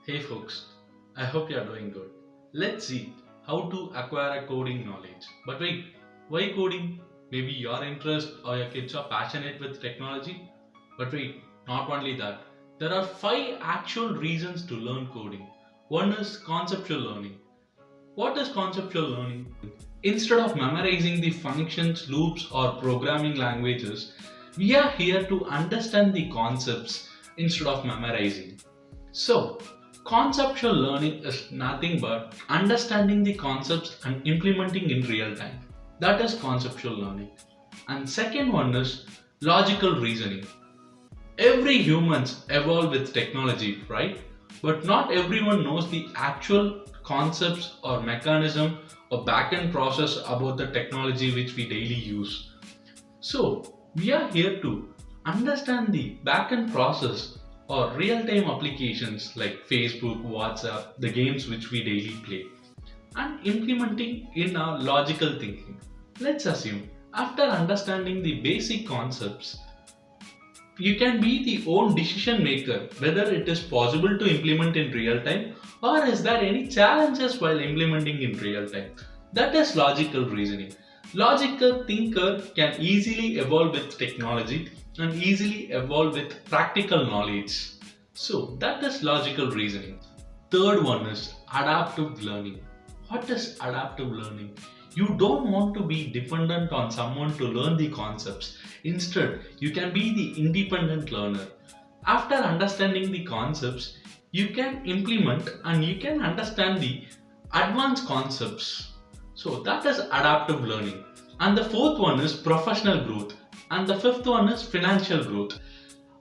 Hey folks, I hope you are doing good. Let's see how to acquire a coding knowledge. But wait, why coding? Maybe your interest or your kids are passionate with technology? But wait, not only that, there are 5 actual reasons to learn coding. One is conceptual learning. What is conceptual learning? Instead of memorizing the functions, loops, or programming languages, we are here to understand the concepts instead of memorizing. So, conceptual learning is nothing but understanding the concepts and implementing in real time. That is conceptual learning. And second one is logical reasoning. Every humans evolve with technology, right? But not everyone knows the actual concepts or mechanism or backend process about the technology which we daily use. So, we are here to understand the backend process or real time applications like Facebook, WhatsApp, the games which we daily play, and implementing in our logical thinking. Let's assume after understanding the basic concepts, you can be the own decision maker whether it is possible to implement in real time or is there any challenges while implementing in real time. That is logical reasoning. Logical thinker can easily evolve with technology and easily evolve with practical knowledge. So that is logical reasoning. Third one is adaptive learning. What is adaptive learning? You don't want to be dependent on someone to learn the concepts. Instead, you can be the independent learner. After understanding the concepts, you can implement and you can understand the advanced concepts. So that is adaptive learning. And the fourth one is professional growth. And the fifth one is financial growth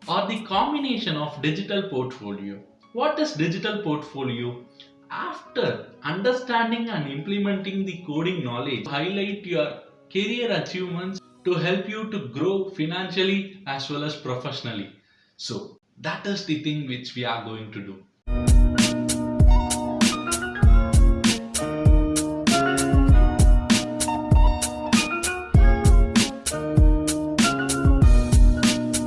or the combination of digital portfolio. What is digital portfolio? After understanding and implementing the coding knowledge, highlight your career achievements to help you to grow financially as well as professionally. So that is the thing which we are going to do.